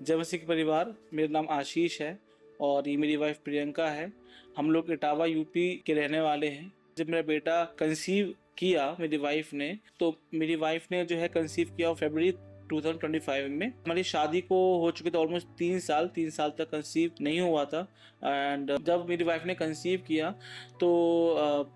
जय मसीह परिवार, मेरा नाम आशीष है और ये मेरी वाइफ प्रियंका है। हम लोग इटावा यूपी के रहने वाले हैं। जब मेरा बेटा कंसीव किया मेरी वाइफ ने, तो मेरी वाइफ ने जो है कंसीव किया फरवरी 2025 में। हमारी शादी को हो चुके थे ऑलमोस्ट 3 साल तक कंसीव नहीं हुआ था। एंड जब मेरी वाइफ ने कंसीव किया तो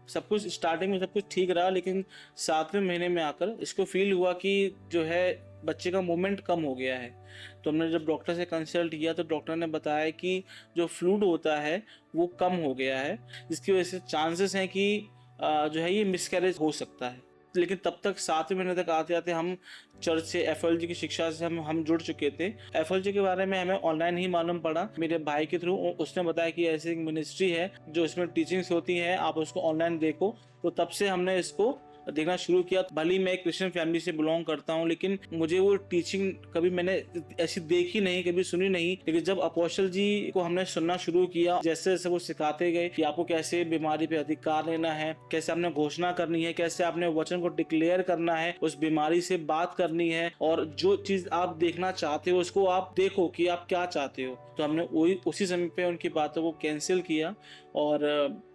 सब कुछ स्टार्टिंग में सब कुछ ठीक रहा, लेकिन 7वें महीने में आकर इसको फील हुआ कि जो है बच्चे का मूवमेंट कम हो गया है। तो हमने जब डॉक्टर से कंसल्ट किया तो डॉक्टर ने बताया कि जो फ्लूइड होता है वो कम हो गया है, जिसकी वजह से चांसेस हैं कि जो है ये मिसकैरेज हो सकता है। लेकिन तब तक 7वें महीने तक आते आते हम चर्च से FLG की शिक्षा से हम जुड़ चुके थे। FLG के बारे में हमें ऑनलाइन ही मालूम पड़ा मेरे भाई के थ्रू। उसने बताया कि ऐसी एक मिनिस्ट्री है जो इसमें टीचिंग्स होती हैं, आप उसको ऑनलाइन देखो। तो तब से हमने इसको देखना शुरू किया। भले ही मैं एक क्रिश्चियन फैमिली से बिलोंग करता हूँ, लेकिन मुझे वो टीचिंग कभी मैंने ऐसी देखी नहीं, कभी सुनी नहीं। लेकिन जब अपोस्टल जी को हमने सुनना शुरू किया, जैसे जैसे वो सिखाते गए कि आपको कैसे बीमारी पे अधिकार लेना है, कैसे आपने घोषणा करनी है, कैसे आपने वचन को डिक्लेयर करना है, उस बीमारी से बात करनी है, और जो चीज आप देखना चाहते हो उसको आप देखो कि आप क्या चाहते हो। तो हमने उसी समय पे उनकी बातों को कैंसिल किया और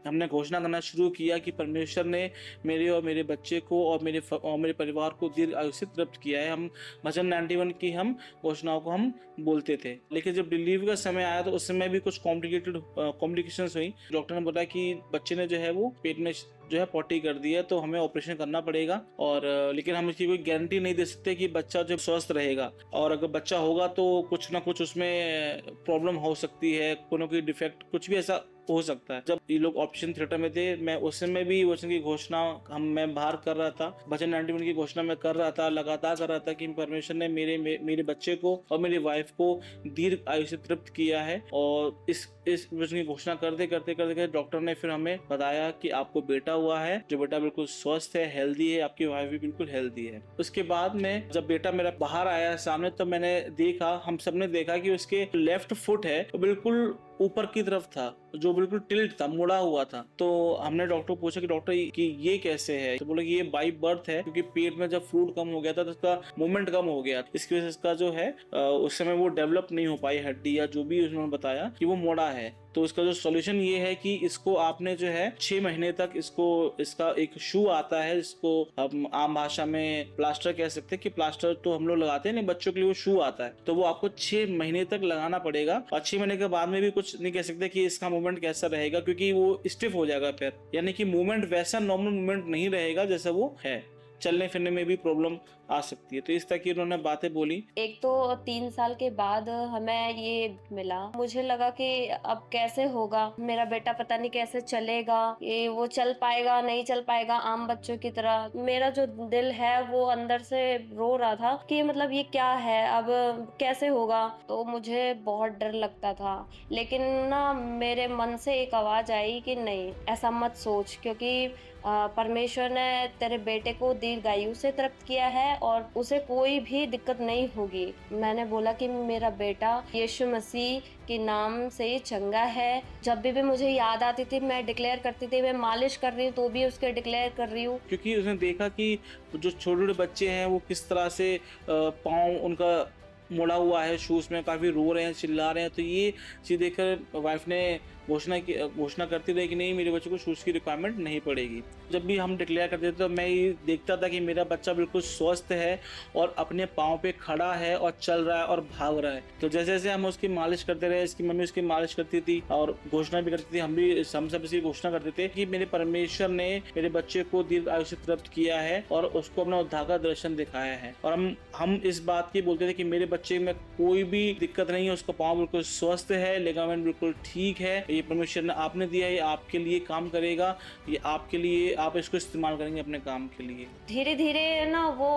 हमने घोषणा करना शुरू किया कि परमेश्वर ने मेरे और मेरे बच्चे को और मेरे परिवार को दीर्घ आयु से तृप्त किया है। हम भजन 91 की हम घोषणाओं को हम बोलते थे। लेकिन जब डिलीवरी का समय आया तो उस समय भी कुछ कॉम्प्लिकेशंस हुई। डॉक्टर ने बताया कि बच्चे ने जो है वो पेट में जो है पॉटी कर दी है, तो हमें ऑपरेशन करना पड़ेगा। और लेकिन हम इसकी कोई गारंटी नहीं दे सकते कि बच्चा जो स्वस्थ रहेगा, और अगर बच्चा होगा तो कुछ ना कुछ उसमें प्रॉब्लम हो सकती है, कोई डिफेक्ट कुछ भी ऐसा हो सकता है। जब ये लोग ऑप्शन थिएटर में थे, मैं उस समय भी वचन की घोषणा मैं बाहर कर रहा था, भजन 91 की घोषणा मैं कर रहा था, लगातार कर रहा था कि परमेश्वर ने मेरे बच्चे को और मेरी वाइफ को दीर्घ आयु से तृप्त किया है। और इस वचन की घोषणा करते करते डॉक्टर ने फिर हमें बताया कि आपको बेटा हुआ है, जो बेटा बिल्कुल स्वस्थ है, हेल्दी है, आपकी वाइफ भी बिल्कुल हेल्दी है। उसके बाद में जब बेटा मेरा बाहर आया सामने, तो मैंने देखा, हम सबने देखा कि उसके लेफ्ट फुट है बिल्कुल ऊपर की तरफ था, जो बिल्कुल टिल्ट था, मुड़ा हुआ था। तो हमने डॉक्टर को पूछा कि डॉक्टर कि ये कैसे है, तो बोले कि ये बाय बर्थ है, क्योंकि पेट में जब फ्लूइड कम हो गया था तो उसका मूवमेंट कम हो गया, इसकी वजह से इसका जो है उस समय वो डेवलप नहीं हो पाई हड्डी या जो भी उन्होंने बताया कि वो मोड़ा है। तो उसका जो सॉल्यूशन ये है कि इसको आपने जो है 6 महीने तक इसका एक शू आता है, इसको हम आम भाषा में प्लास्टर कह सकते हैं, कि प्लास्टर तो हम लोग लगाते हैं नहीं, बच्चों के लिए वो शू आता है, तो वो आपको 6 महीने तक लगाना पड़ेगा। और 6 महीने के बाद में भी कुछ नहीं कह सकते कि इसका मूवमेंट कैसा रहेगा, क्योंकि वो स्टिफ हो जाएगा पैर, यानी कि मूवमेंट वैसा नॉर्मल मूवमेंट नहीं रहेगा जैसा वो है। चलने फिरने में भी प्रॉब्लम आ सकती है। तो इस तरह की उन्होंने बातें बोली। एक तो 3 साल के बाद हमें ये मिला, मुझे लगा कि अब कैसे होगा, मेरा बेटा पता नहीं कैसे चलेगा, ये वो चल पाएगा नहीं चल पाएगा आम बच्चों की तरह। मेरा जो दिल है वो अंदर से रो रहा था कि मतलब ये क्या है, अब कैसे होगा। तो मुझे बहुत डर लगता था, लेकिन ना मेरे मन से एक आवाज आई कि नहीं, ऐसा मत सोच, क्योंकि परमेश्वर ने तेरे बेटे को दीर्घायु से तृप्त किया है और उसे कोई भी दिक्कत नहीं होगी। मैंने बोला कि मेरा बेटा यीशु मसीह के नाम से चंगा है। जब भी मुझे याद आती थी मैं डिक्लेयर करती थी, मैं मालिश कर रही हूँ तो भी उसके डिक्लेयर कर रही हूँ। क्योंकि उसने देखा कि जो छोटे छोटे बच्चे हैं वो किस तरह से पाँव उनका मुड़ा हुआ है, शूज में काफी रो रहे हैं, चिल्ला रहे हैं। तो ये चीज देखकर वाइफ ने घोषणा करती रही कि नहीं, मेरे बच्चे को शूज की रिक्वायरमेंट नहीं पड़ेगी। जब भी हम डिक्लेयर करते थे तो मैं ये देखता था कि मेरा बच्चा बिल्कुल स्वस्थ है और अपने पाँव पे खड़ा है और चल रहा है और भाग रहा है। तो जैसे जैसे हम उसकी मालिश करते रहे, इसकी मम्मी उसकी मालिश करती थी और घोषणा भी करती थी, हम सब इसकी घोषणा करते थे कि मेरे परमेश्वर ने मेरे बच्चे को दीर्घ आयु से तृप्त किया है और उसको अपना उद्धार का दर्शन दिखाया है। और हम इस बात की बोलते थे कि मेरे बच्चे में कोई भी दिक्कत नहीं है, उसका पाँव बिल्कुल स्वस्थ है, लिगामेंट बिल्कुल ठीक है, ये परमेश्वर ने आपने दिया है, ये आपके लिए काम करेगा, ये आपके लिए, आप इसको इस्तेमाल करेंगे अपने काम के लिए। धीरे धीरे ना वो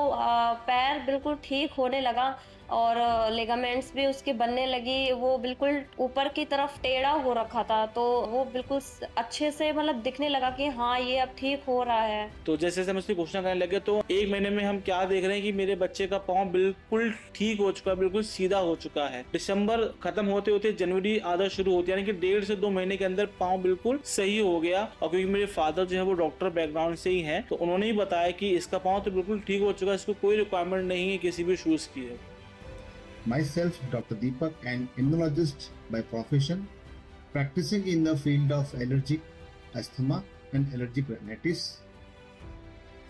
पैर बिल्कुल ठीक होने लगा और लिगामेंट्स भी उसकी बनने लगी। वो बिल्कुल ऊपर की तरफ टेढ़ा हो रखा था, तो वो बिल्कुल अच्छे से मतलब दिखने लगा कि हाँ ये अब ठीक हो रहा है। तो जैसे जैसे हम उसकी घोषणा करने लगे तो 1 महीने में हम क्या देख रहे हैं कि मेरे बच्चे का पाँव बिल्कुल ठीक हो चुका है, बिल्कुल सीधा हो चुका है। दिसंबर खत्म होते होते जनवरी आधा शुरू होती है, यानी कि 1.5 से 2 महीने के अंदर पाँव बिल्कुल सही हो गया। और क्योंकि मेरे फादर जो है वो डॉक्टर बैकग्राउंड से ही है, तो उन्होंने ही बताया कि इसका पाँव तो बिल्कुल ठीक हो चुका है, इसको कोई रिक्वायरमेंट नहीं है किसी भी शूज की है। Myself, Dr. Deepak, an immunologist by profession, practicing in the field of allergic asthma and allergic rhinitis.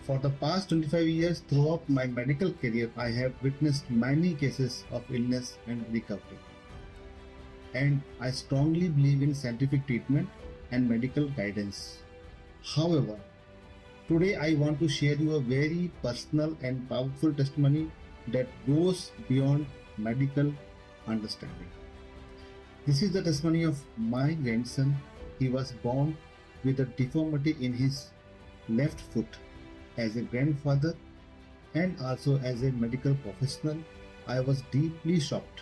For the past 25 years, throughout my medical career, I have witnessed many cases of illness and recovery. And I strongly believe in scientific treatment and medical guidance. However, today I want to share you a very personal and powerful testimony that goes beyond medical understanding. This is the testimony of my grandson. He was born with a deformity in his left foot. As a grandfather and also as a medical professional, I was deeply shocked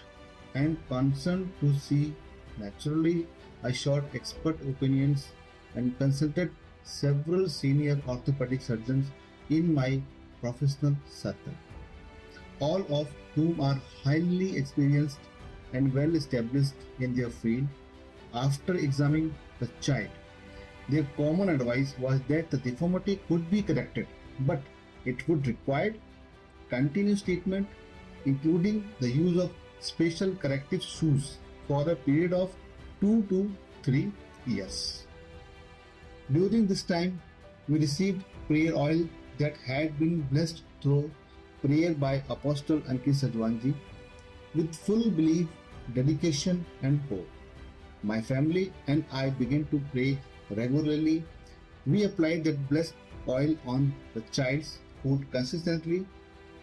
and concerned to see. Naturally, I sought expert opinions and consulted several senior orthopedic surgeons in my professional circle, all of whom are highly experienced and well established in their field. After examining the child, their common advice was that the deformity could be corrected, but it would require continuous treatment, including the use of special corrective shoes for a period of 2 to 3 years. During this time, we received prayer oil that had been blessed through prayer by Apostle Ankit Sajwanji with full belief, dedication, and hope. My family and I began to pray regularly. We applied that blessed oil on the child's foot consistently,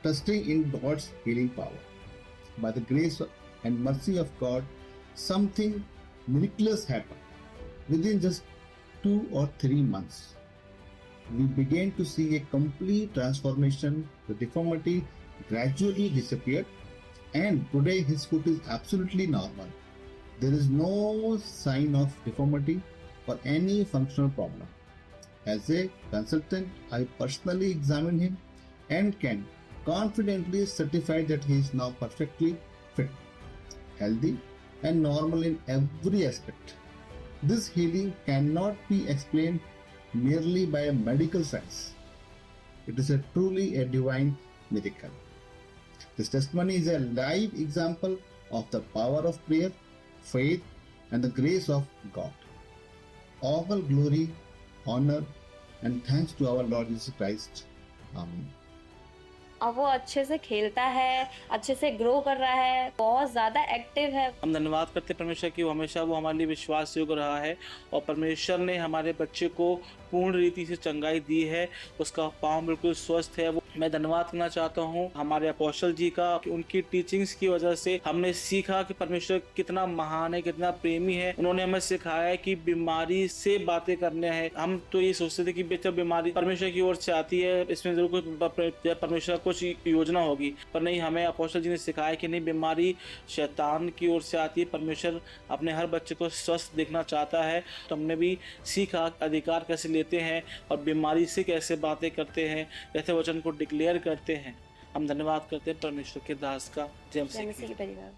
trusting in God's healing power. By the grace and mercy of God, something miraculous happened. Within just 2 or 3 months, we began to see a complete transformation. The deformity gradually disappeared, and today his foot is absolutely normal. There is no sign of deformity or any functional problem. As a consultant, I personally examined him and can confidently certify that he is now perfectly fit, healthy, and normal in every aspect. This healing cannot be explained merely by a medical science. It is truly a divine miracle. This testimony is a live example of the power of prayer, faith, and the grace of God. All glory, honor, and thanks to our Lord Jesus Christ. Amen. अब वो अच्छे से खेलता है, अच्छे से grow कर रहा है, बहुत ज़्यादा एक्टिव है। हम धन्यवाद करते हैं परमेश्वर की, हमेशा वो हमारे लिए विश्वास योग्य रहा है और परमेश्वर ने हमारे बच्चे को पूर्ण रीति से चंगाई दी है। उसका पाँव बिल्कुल स्वस्थ है। मैं धन्यवाद करना चाहता हूँ हमारे अपोस्टल जी का, कि उनकी टीचिंग्स की वजह से हमने सीखा कि परमेश्वर कितना महान है, कितना प्रेमी है। उन्होंने हमें सिखाया है कि बीमारी से बातें करने हैं। हम तो ये सोचते थे कि जब बीमारी परमेश्वर की ओर से आती है, इसमें जरूर कुछ परमेश्वर कुछ योजना होगी, पर नहीं, हमें अपोस्टल जी ने सिखाया कि नहीं, बीमारी शैतान की ओर से आती है। परमेश्वर अपने हर बच्चे को स्वस्थ देखना चाहता है। तो हमने भी सीखा अधिकार कैसे लेते हैं और बीमारी से कैसे बातें करते हैं, कैसे वचन को डिक्लेयर करते हैं। हम धन्यवाद करते हैं परमेश्वर के दास का। जय मसीह की। परिवार।